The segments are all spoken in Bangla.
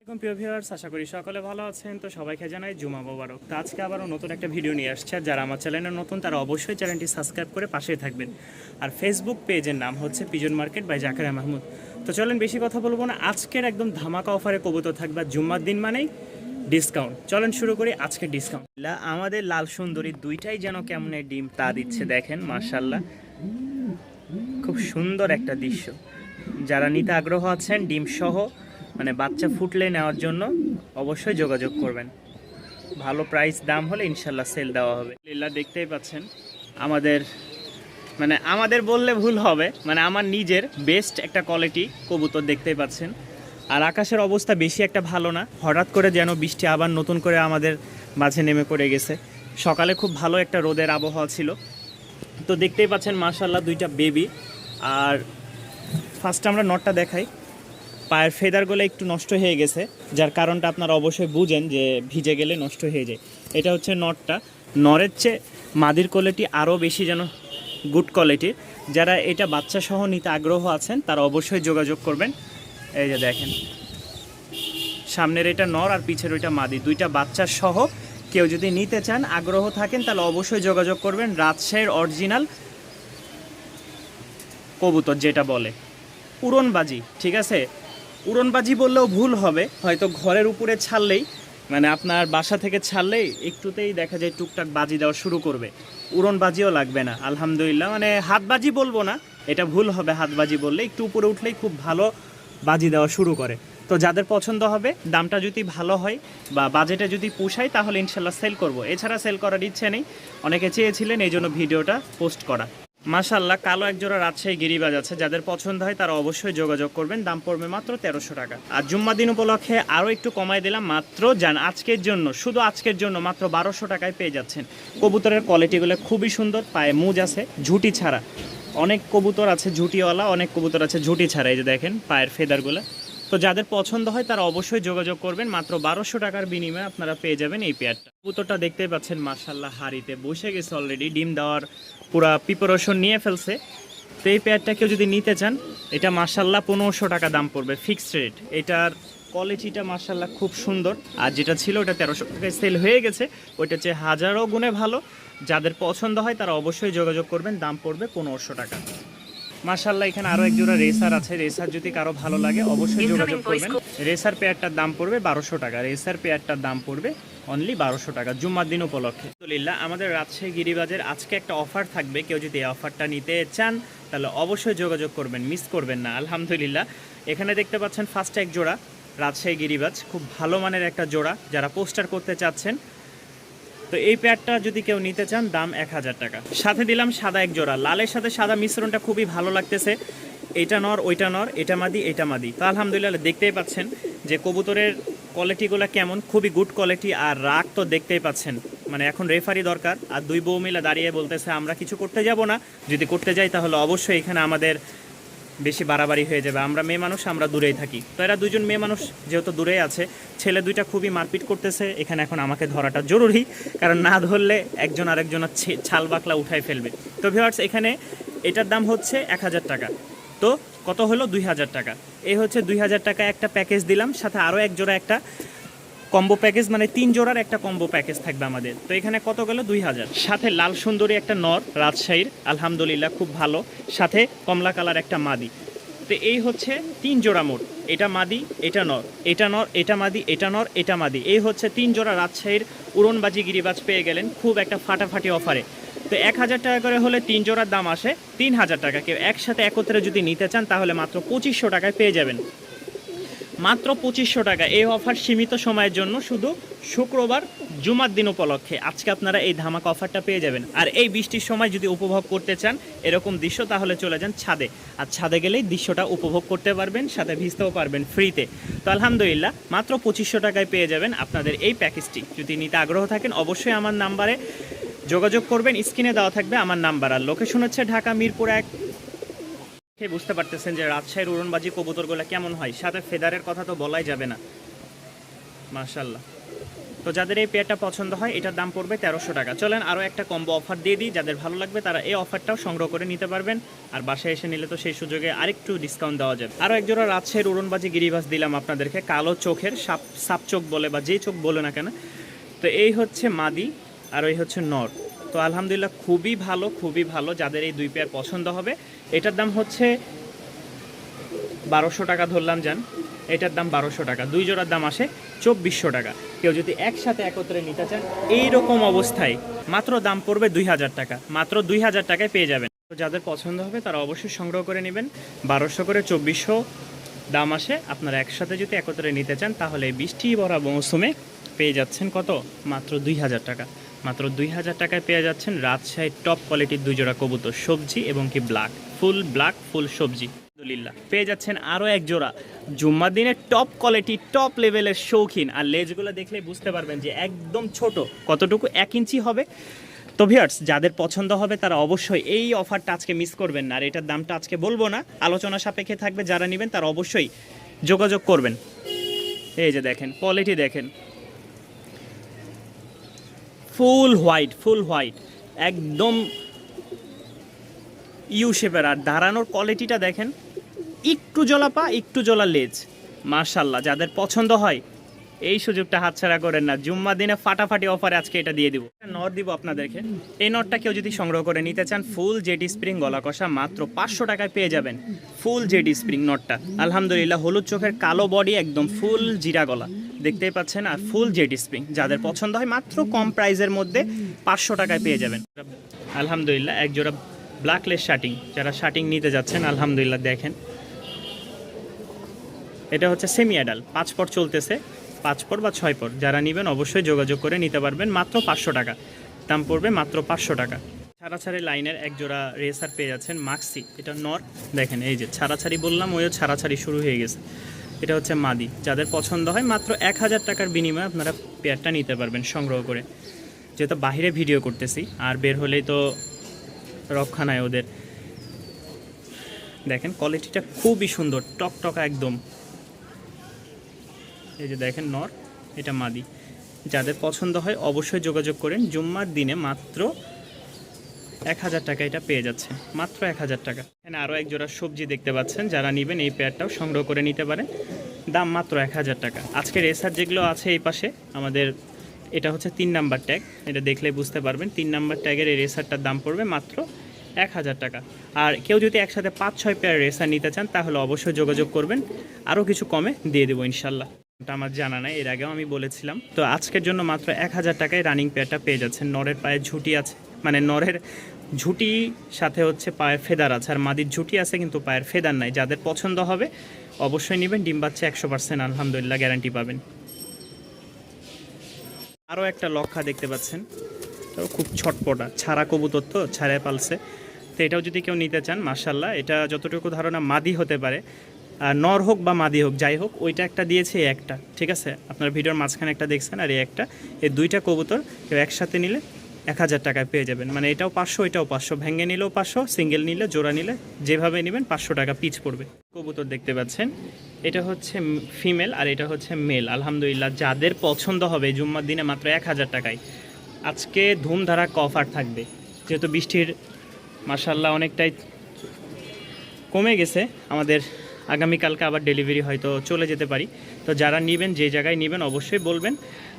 প্রিয় ভিউয়ার্স, আশা করি সকলে ভালো আছেন। তো সবাইকে জানাই জুমা মোবারক। তো আজকে আবারও নতুন একটা ভিডিও নিয়ে আসছে। আর যারা আমার চ্যানেলে নতুন তারা অবশ্যই চ্যানেলটি সাবস্ক্রাইব করে পাশেই থাকবেন। আর ফেসবুক পেজের নাম হচ্ছে pigeon market by Zakaria Mahmud. তো চলেন বেশি কথা বলবো না, আজকের একদম ধামাকা অফারে কবুতর থাকবে। জুম্মার দিন মানেই ডিসকাউন্ট। চলেন শুরু করি আজকে ডিসকাউন্ট। আমাদের লাল সুন্দরী দুইটাই যেন কেমন ডিম তা দিচ্ছে, দেখেন মাশাল্লাহ, খুব সুন্দর একটা দৃশ্য। যারা নিতে আগ্রহ আছেন ডিম সহ মানে বাচ্চা ফুটলে নেওয়ার জন্য অবশ্যই যোগাযোগ করবেন। ভালো প্রাইস দাম হলে ইনশাল্লাহ সেল দেওয়া হবে। লীলা দেখতেই পাচ্ছেন আমাদের বললে ভুল হবে, মানে আমার নিজের বেস্ট একটা কোয়ালিটি কবুতর দেখতেই পাচ্ছেন। আর আকাশের অবস্থা বেশি একটা ভালো না, হঠাৎ করে যেন বৃষ্টি আবার নতুন করে আমাদের মাঝে নেমে পড়ে গেছে। সকালে খুব ভালো একটা রোদের আবহাওয়া ছিল। তো দেখতেই পাচ্ছেন মাশাল্লাহ দুইটা বেবি। আর ফার্স্ট আমরা নটটা দেখাই। পায়ের ফেদারগুলো একটু নষ্ট হয়ে গেছে, যার কারণটা আপনারা অবশ্যই বুঝেন যে ভিজে গেলে নষ্ট হয়ে যায়। এটা হচ্ছে নটটা। নরের চেয়ে মাদির কোয়ালিটি আরও বেশি যেন গুড কোয়ালিটির। যারা এটা বাচ্চা সহ নিতে আগ্রহ আছেন তারা অবশ্যই যোগাযোগ করবেন। এই যে দেখেন, সামনের এটা নর আর পিছের ওইটা মাদি, দুইটা বাচ্চা সহ কেউ যদি নিতে চান আগ্রহ থাকেন তাহলে অবশ্যই যোগাযোগ করবেন। রাজশাহীর অরিজিনাল কবুতর যেটা বলে উড়নবাজি, ঠিক আছে? উড়নবাজি বললেও ভুল হবে, হয়তো ঘরের উপরে ছাড়লেই মানে আপনার বাসা থেকে ছাড়লেই একটুতেই দেখা যায় টুকটাক বাজি দেওয়া শুরু করবে। উড়নবাজিও লাগবে না আলহামদুলিল্লাহ, মানে হাতবাজি বলবো না, এটা ভুল হবে। হাতবাজি বললে একটু উপরে উঠলেই খুব ভালো বাজি দেওয়া শুরু করে। তো যাদের পছন্দ হবে, দামটা যদি ভালো হয় বা বাজেটে যদি পোষায় তাহলে ইনশাল্লাহ সেল করব। এছাড়া সেল করার ইচ্ছে নেই, অনেকে চেয়েছিলেন এই জন্য ভিডিওটা পোস্ট করা। মাশাল্লাহ কালো একজোড়া রাজশাহী গিরিবাজ আছে, যাদের পছন্দ হয় তারা অবশ্যই যোগাযোগ করবেন। দাম পড়বে মাত্র 1300 টাকা। আর জুম্মা দিন উপলক্ষে আরও একটু কমাই দিলাম, মাত্র যান আজকের জন্য, শুধু আজকের জন্য মাত্র 1200 টাকায় পেয়ে যাচ্ছেন। কবুতরের কোয়ালিটিগুলো খুবই সুন্দর, পায়ে মুজ আছে ঝুটি ছাড়া। অনেক কবুতর আছে ঝুটিওয়ালা, অনেক কবুতর আছে ঝুটি ছাড়া। এই যে দেখেন পায়ের ফেদারগুলো। তো যাদের পছন্দ হয় তারা অবশ্যই যোগাযোগ করবেন। মাত্র 1200 টাকার বিনিময়ে আপনারা পেয়ে যাবেন এই পেয়ারটা। কবুতরটা দেখতেই পাচ্ছেন মাশাল্লাহ হাড়িতে বসে গেছে অলরেডি, ডিম দেওয়ার পুরা প্রিপারেশন নিয়ে ফেলছে। তো এই পেয়ারটা কেউ যদি নিতে চান, এটা মাশাল্লাহ 1500 টাকা দাম পড়বে, ফিক্সড রেট। এটার কোয়ালিটিটা মাশাল্লাহ খুব সুন্দর। আর যেটা ছিল ওটা 1300 টাকায় সেল হয়ে গেছে, ওইটা চেয়ে হাজারো গুণে ভালো। যাদের পছন্দ হয় তারা অবশ্যই যোগাযোগ করবেন, দাম পড়বে 1500 টাকা। মাশাল্লাহ এখানে আরও এক জোড়া রেসার আছে। রেসার যদি কারো ভালো লাগে অবশ্যই যোগাযোগ করবেন। রেসার পেয়ারটার দাম পড়বে 1200 টাকা। রেসার পেয়ারটার দাম পড়বে অনলি 1200 টাকা জুম্মার দিন উপলক্ষে। আলহামদুলিল্লাহ আমাদের রাজশাহী গিরিবাজের আজকে একটা অফার থাকবে, কেউ যদি এই অফারটা নিতে চান তাহলে অবশ্যই যোগাযোগ করবেন, মিস করবেন না। আলহামদুলিল্লাহ এখানে দেখতে পাচ্ছেন ফার্স্ট এক জোড়া রাজশাহী গিরিবাজ, খুব ভালো মানের একটা জোড়া, যারা পোস্টার করতে চাচ্ছেন। তো এই পেয়ারটা যদি কেউ নিতে চান দাম 1000 টাকা। সাথে দিলাম সাদা এক জোড়া, লালের সাথে সাদা মিশ্রণটা খুবই ভালো লাগতেছে। এটা নর ওইটা নর, এটা মাদি এটা মাদি। তো আলহামদুলিল্লাহ দেখতেই পাচ্ছেন যে কবুতরের কোয়ালিটিগুলো কেমন, খুবই গুড কোয়ালিটি। আর রাগ তো দেখতেই পাচ্ছেন, মানে এখন রেফারি দরকার। আর দুই বউ মিলে দাঁড়িয়ে বলতেছে আমরা কিছু করতে যাব না, যদি করতে যাই তাহলে অবশ্যই এখানে আমাদের বেশি বাড়াবাড়ি হয়ে যাবে। আমরা মেয়ে মানুষ, আমরা দূরেই থাকি। তো এরা দুজন মেয়ে মানুষ যেহেতু দূরেই আছে, ছেলে দুইটা খুবই মারপিট করতেছে এখানে। এখন আমাকে ধরাটা জরুরি, কারণ না ধরলে একজন আরেকজনের ছাল বাকলা উঠাই ফেলবে। তো ভিউয়ার্স এখানে এটার দাম হচ্ছে 1000 টাকা। তো কত হলো 2000 টাকা। এই হচ্ছে 2000 টাকা একটা প্যাকেজ দিলাম, সাথে আরও এক জোড়া একটা কম্বো প্যাকেজ, মানে 3 জোড়ার একটা কম্বো প্যাকেজ থাকবে আমাদের। তো এখানে কত গেল 2000। সাথে লাল সুন্দরী একটা নর রাজশাহীর, আলহামদুলিল্লাহ খুব ভালো, সাথে কমলা কালার একটা মাদি। তো এই হচ্ছে 3 জোড়া মোট। এটা মাদি এটা নর, এটা নর এটা মাদি, এটা নর এটা মাদি। এই হচ্ছে 3 জোড়া রাজশাহীর উড়নবাজি গিরিবাজ পেয়ে গেলেন খুব একটা ফাটাফাটি অফারে। তো 1000 টাকা করে হলে 3 জোড়ার দাম আসে 3000 টাকা। কেউ একসাথে একত্রে যদি নিতে চান তাহলে মাত্র 2500 টাকায় পেয়ে যাবেন, মাত্র 2500 টাকা। এই অফার সীমিত সময়ের জন্য, শুধু শুক্রবার জুমার দিন উপলক্ষে আজকে আপনারা এই ধামাকা অফারটা পেয়ে যাবেন। আর এই বৃষ্টির সময় যদি উপভোগ করতে চান এরকম দৃশ্য, তাহলে চলে যান ছাদে। আর ছাদে গেলেই দৃশ্যটা উপভোগ করতে পারবেন, সাথে ভিজতেও পারবেন ফ্রিতে। তো আলহামদুলিল্লাহ মাত্র 2500 টাকায় পেয়ে যাবেন আপনাদের এই প্যাকেজটি। যদি নিতে আগ্রহ থাকেন অবশ্যই আমার নাম্বারে যোগাযোগ করবেন, স্ক্রিনে দেওয়া থাকবে আমার নাম্বার। আর লোকেশন হচ্ছে ঢাকা মিরপুর 1। বুঝতে পারতেছেন যে রাজশাহীর উড়নবাজি কবুতরগুলো কেমন হয়, সাথে ফেদারের কথা তো বলাই যাবে না। মাশাল্লাহ তো যাদের এই পেয়ারটা পছন্দ হয় এটার দাম পড়বে 1300 টাকা। চলেন আরও একটা কম্বো অফার দিয়ে দিই, যাদের ভালো লাগবে তারা এই অফারটাও সংগ্রহ করে নিতে পারবেন। আর বাসায় এসে নিলে তো সেই সুযোগে আরেকটু ডিসকাউন্ট দেওয়া যাবে। আরও একজোড়া রাজশাহীর উড়নবাজি গিরিবাজ দিলাম আপনাদেরকে, কালো চোখের, সাপ চোখ বলে বা যেই চোখ বলে না কেন। তো এই হচ্ছে মাদি আর এই হচ্ছে নর। তো আলহামদুলিল্লাহ খুবই ভালো, যাদের এই দুই পেয়ার পছন্দ হবে। এটার দাম হচ্ছে 1200 টাকা ধরলাম যান, এটার দাম 1200 টাকা, দুই জোড়ার দাম আসে 2400 টাকা। কেউ যদি একসাথে একত্রে নিতে চান এইরকম অবস্থায় মাত্র দাম পড়বে 2000 টাকা, মাত্র 2000 টাকায় পেয়ে যাবেন। তো যাদের পছন্দ হবে তারা অবশ্যই সংগ্রহ করে নেবেন। 1200 করে 2400 দাম আসে। আপনারা একসাথে যদি একত্রে নিতে চান তাহলে বৃষ্টি ভরা মৌসুমে পেয়ে যাচ্ছেন কত, মাত্র 2000 টাকা। মাত্র 2000 টাকায় পেয়ে যাচ্ছেন রাজশাহীর টপ কোয়ালিটির দুই জোড়া কবুতর, সবজি এবং কি ব্ল্যাক ফুল সবজি। আলহামদুলিল্লাহ পেয়ে যাচ্ছেন আরও এক জোড়া জুম্মার দিনের টপ কোয়ালিটি, টপ লেভেলের শৌখিন। আর লেজগুলো দেখলে বুঝতে পারবেন যে একদম ছোট, কতটুকু 1 ইঞ্চি হবে। তো ভিউয়ার্স, যাদের পছন্দ হবে তারা অবশ্যই এই অফারটা আজকে মিস করবেন না। আর এটার দামটা আজকে বলবো না, আলোচনা সাপেক্ষে থাকবে। যারা নেবেন তারা অবশ্যই যোগাযোগ করবেন। এই যে দেখেন কোয়ালিটি, দেখেন ফুল হোয়াইট একদম ইউ শেপের। আর দাঁড়ানোর কোয়ালিটিটা দেখেন, একটু জলা পা, একটু জলা লেজ, মাশাল্লাহ। যাদের পছন্দ হয় এই সুযোগটা হাতছাড়া করেন না। জুম্মা দিনে ফাটাফাটি অফারে আজকে এটা দিয়ে দিব। নট দিব আপনাদেরকে। এই নটটা কেউ যদি সংগ্রহ করে নিতে চান, ফুল জেডি স্প্রিং গলা কষা, মাত্র 500 টাকায় পেয়ে যাবেন ফুল জেডি স্প্রিং নটটা। আলহামদুলিল্লাহ হলুদ চোখের, কালো বডি, একদম ফুল জিরা গলা দেখতেই পাচ্ছেন। আর ফুল জেডি স্প্রিং যাদের পছন্দ হয় মাত্র কম প্রাইসের মধ্যে 500 টাকায় পেয়ে যাবেন। আলহামদুলিল্লাহ এক জোড়া ব্ল্যাকলেস শার্টিং, যারা শার্টিং নিতে যাচ্ছেন আলহামদুলিল্লাহ দেখেন, এটা হচ্ছে সেমি অ্যাডাল, 5 পর চলতেছে, 5 পর বা 6 পর। যারা নেবেন অবশ্যই যোগাযোগ করে নিতে পারবেন, মাত্র 500 টাকা দাম পড়বে, মাত্র 500 টাকা। ছাড়াছাড়ি লাইনের এক জোড়া রেসার পেয়ে যাচ্ছেন মাক্সি, এটা নর। দেখেন এই যে ছাড়াছাড়ি বললাম, ওইও ছাড়াছাড়ি শুরু হয়ে গেছে। এটা হচ্ছে মাদি, যাদের পছন্দ হয় মাত্র 1000 টাকার বিনিময়ে আপনারা পেয়ারটা নিতে পারবেন সংগ্রহ করে। যেহেতু বাহিরে ভিডিও করতেছি, আর বের হলেই তো রক্ষা নাই ওদের। দেখেন কোয়ালিটিটা খুবই সুন্দর, টকটকা একদম। এই যে দেখেন নর, এটা মাদি। যাদের পছন্দ হয় অবশ্যই যোগাযোগ করেন। জুম্মার দিনে মাত্র 1000 টাকা এটা পেয়ে যাচ্ছে, মাত্র 1000 টাকা। এখানে আরও এক জোড়া সবজি দেখতে পাচ্ছেন, যারা নেবেন এই পেয়ারটাও সংগ্রহ করে নিতে পারেন, দাম মাত্র 1000 টাকা। আজকে রেসার যেগুলো আছে এই পাশে আমাদের, এটা হচ্ছে 3 নাম্বার ট্যাগ, এটা দেখলে বুঝতে পারবেন। 3 নাম্বার ট্যাগের এই রেসারটার দাম পড়বে মাত্র 1000 টাকা। আর কেউ যদি একসাথে 5-6 পেয়ার রেসার নিতে চান তাহলে অবশ্যই যোগাযোগ করবেন, আরও কিছু কমে দিয়ে দেবো ইনশাল্লাহ। এটা আমার জানা নাই, এর আগেও আমি বলেছিলাম। তো আজকের জন্য মাত্র 1000 টাকায় রানিং পেয়ারটা পেয়ে যাচ্ছেন। নরের পায়ে ঝুটি আছে, মানে নরের ঝুটি সাথে হচ্ছে পায়ের ফেদার আছে, আর মাদির ঝুটি আছে কিন্তু পায়ের ফেদার নাই। যাদের পছন্দ হবে অবশ্যই নেবেন। ডিম বাচ্চা 100% আলহামদুলিল্লাহ গ্যারান্টি পাবেন। আরও একটা লক্ষা দেখতে পাচ্ছেন, তো খুব ছটপটা, ছাড়া কবুতর, তো ছাড়ায় পালছে। তো এটাও যদি কেউ নিতে চান মাশাল্লাহ, এটা যতটুকু ধারণা মাদি হতে পারে, আর নর হোক বা মাদি হোক যাই হোক, ওইটা একটা দিয়েছে, এই একটা, ঠিক আছে। আপনার ভিডিওর মাঝখানে একটা দেখছেন, আর এই একটা, এই দুইটা কবুতর কেউ একসাথে নিলে 1000 টাকায় পেয়ে যাবেন। মানে এটাও 500, এটাও 500, ভেঙে নিলেও 500, সিঙ্গেল নিলে, জোড়া নিলে, যেভাবে নেবেন 500 টাকা পিচ পড়বে। কবুতর দেখতে পাচ্ছেন, এটা হচ্ছে ফিমেল আর এটা হচ্ছে মেল। আলহামদুলিল্লাহ যাদের পছন্দ হবে জুম্মার দিনে মাত্র 1000 টাকায় আজকে ধুমধারাক অফার থাকবে। যেহেতু বৃষ্টির মাশাল্লাহ অনেকটাই কমে গেছে, আমাদের আগামীকালকে আবার ডেলিভারি হয়তো চলে যেতে পারি। তো যারা নেবেন, যে জায়গায় নেবেন অবশ্যই বলবেন,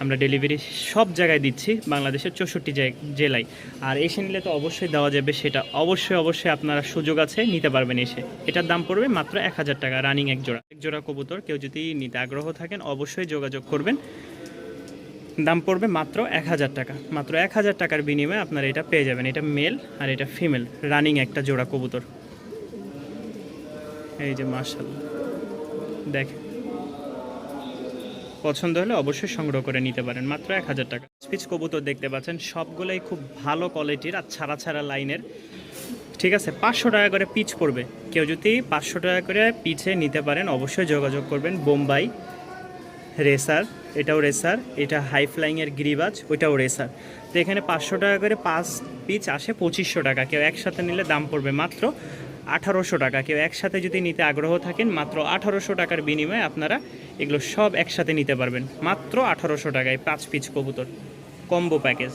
আমরা ডেলিভারি সব জায়গায় দিচ্ছি, বাংলাদেশের 64 জেলায়। আর এসে নিলে তো অবশ্যই দেওয়া যাবে, সেটা অবশ্যই আপনারা সুযোগ আছে, নিতে পারবেন এসে। এটার দাম পড়বে মাত্র 1000 টাকা, রানিং এক জোড়া কবুতর। কেউ যদি নিতে আগ্রহ থাকেন অবশ্যই যোগাযোগ করবেন, দাম পড়বে মাত্র 1000 টাকা। মাত্র 1000 টাকার বিনিময়ে আপনারা এটা পেয়ে যাবেন। এটা মেল আর এটা ফিমেল, রানিং একটা জোড়া কবুতর। এই যে মাশাআল্লাহ দেখেন, পছন্দ হলে অবশ্যই সংগ্রহ করে নিতে পারেন, মাত্র 1000 টাকা। পিচ কবুতর দেখতে পাচ্ছেন, সবগুলোই খুব ভালো কোয়ালিটির আর ছাড়া লাইনের, ঠিক আছে। 500 টাকা করে পিচ পড়বে। কেউ যদি 500 টাকা করে পিছে নিতে পারেন অবশ্যই যোগাযোগ করবেন। বোম্বাই রেসার, এটাও রেসার, এটা হাই ফ্লাইংয়ের গিরিবাজ, ওইটাও রেসার। তো এখানে 500 টাকা করে 5 পিচ আসে 2500 টাকা। কেউ একসাথে নিলে দাম পড়বে মাত্র 1800 টাকা। কেউ একসাথে যদি নিতে আগ্রহ থাকেন মাত্র 1800 টাকার বিনিময়ে আপনারা এগুলো সব একসাথে নিতে পারবেন মাত্র 1800 টাকায় 5 পিস কবুতর কম্বো প্যাকেজ।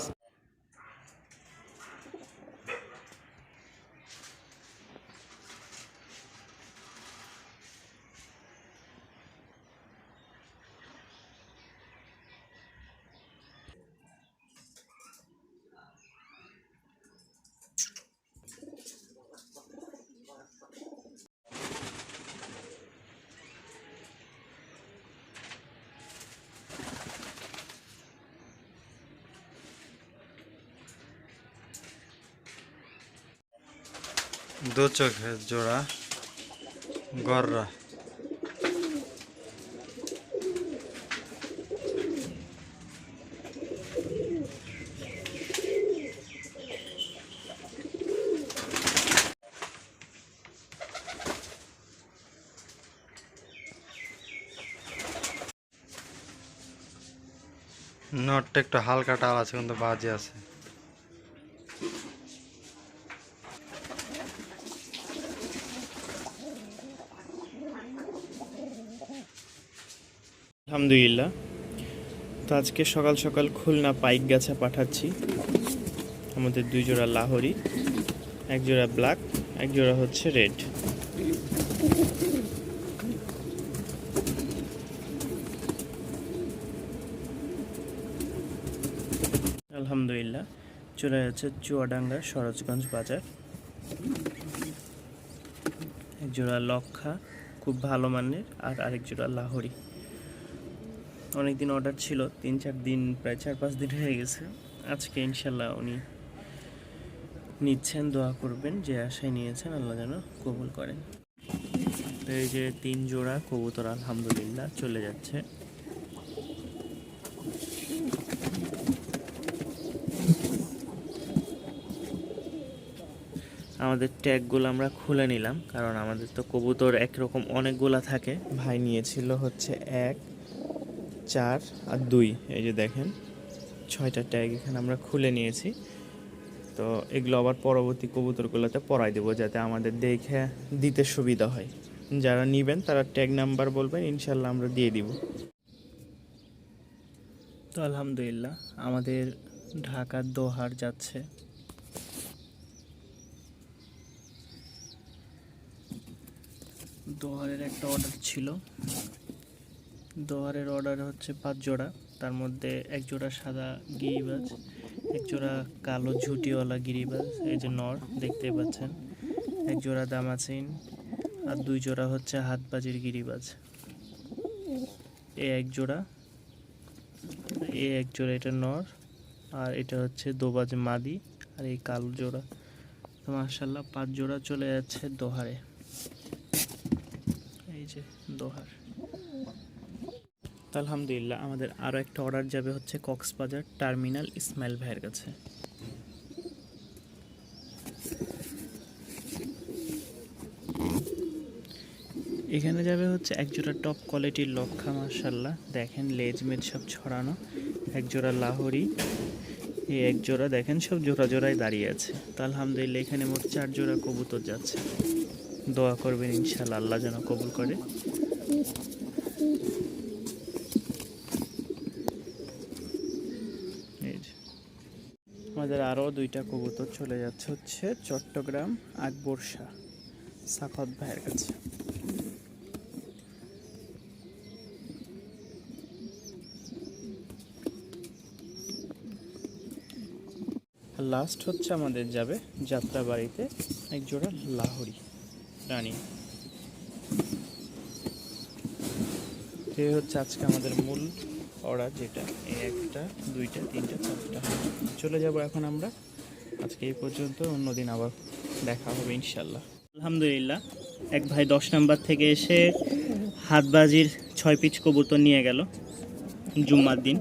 दो चोखे जोड़ा गौर्रा नट एक हालका टाल आछे किन्तु बाजे आछे আলহামদুলিল্লাহ। তো আজকে সকাল সকাল খুলনা পাইকগাছা পাঠাচ্ছি আমাদের 2 জোড়া লাহোরি, 1 জোড়া ব্ল্যাক, 1 জোড়া হচ্ছে রেড। আলহামদুলিল্লাহ চলে যাচ্ছে চুয়াডাঙ্গা সরোজগঞ্জ বাজার। 1 জোড়া লক্ষা খুব ভালো মানের, আর আরেক জোড়া লাহোরি। অনেক দিন অর্ডার ছিল, 3-4 দিন, প্রায় 4-5 দিন হয়ে গেছে। আজকে ইনশাল্লাহ উনি নিচ্ছেন, দোয়া করবেন, যে আশায় নিয়েছেন আল্লাহ যেন কবুল করেন। তো এই যে 3 জোড়া কবুতর আলহামদুলিল্লাহ চলে যাচ্ছে। আমাদের ট্যাগগুলো আমরা খুলে নিলাম, কারণ আমাদের তো কবুতর একরকম অনেকগুলা থাকে। ভাই নিয়েছিল হচ্ছে 1, 4 আর 2। এই যে দেখেন 6টা ট্যাগ এখানে আমরা খুলে নিয়েছি। তো এগুলো আবার পরবর্তী কবুতরগুলোতে পরাই দেবো, যাতে আমাদের দেখে দিতে সুবিধা হয়। যারা নেবেন তারা ট্যাগ নাম্বার বলবেন, ইনশাল্লাহ আমরা দিয়ে দিব। তো আলহামদুলিল্লাহ আমাদের ঢাকার দোহার যাচ্ছে। দোহারের একটা অর্ডার ছিল, দোহারের অর্ডার হচ্ছে 5 জোড়া। তার মধ্যে 1 জোড়া সাদা গিরিবাজ, 1 জোড়া কালো ঝুটিওয়ালা গিরিবাজ, এই যে নর দেখতে পাচ্ছেন, 1 জোড়া দামাচিন, আর 2 জোড়া হচ্ছে হাতবাজির গিরিবাজ। এ 1 জোড়া, এ 1 জোড়া, এটা নর, আর এটা হচ্ছে দোবাজ মাদি, আর এই কালো জোড়া। তো মাশাআল্লাহ 5 জোড়া চলে যাচ্ছে দোহারে। এই যে দোহার। আলহামদুলিল্লাহ আমাদের আরও একটা অর্ডার যাবে হচ্ছে কক্সবাজার টার্মিনাল ইসমাইল ভাইয়ের কাছে। এখানে যাবে হচ্ছে 1 জোড়া টপ কোয়ালিটির লক্ষা, মাশাআল্লাহ দেখেন লেজ মেজ সব ছড়ানো। 1 জোড়া লাহোরি, এই 1 জোড়া দেখেন সব জোড়া জোড়ায় দাঁড়িয়ে আছে। তো আলহামদুলিল্লাহ এখানে মোট 4 জোড়া কবুতর যাচ্ছে। দোয়া করবেন ইনশাআল্লাহ আল্লাহ যেন কবুল করে। আমাদের আরও 2টা কবুতর চলে যাচ্ছে হচ্ছে চট্টগ্রাম আকবর শাহ সাখাওয়াত ভাইয়ের কাছে। লাস্ট হচ্ছে আমাদের যাবে যাত্রাবাড়িতে 1 জোড়া লাহোরি রানী। এই হচ্ছে আজকে আমাদের মূল অর্ডার, যেটা এই 1টা 2টা 3টা 4টা। চলে যাব এখন আমরা। আজকে এই পর্যন্ত, অন্যদিন আবার দেখা হবে ইনশাল্লাহ। আলহামদুলিল্লাহ এক ভাই 10 নাম্বার থেকে এসে হাতবাজির 6 পিস কবুতর নিয়ে গেল জুম্মার দিন।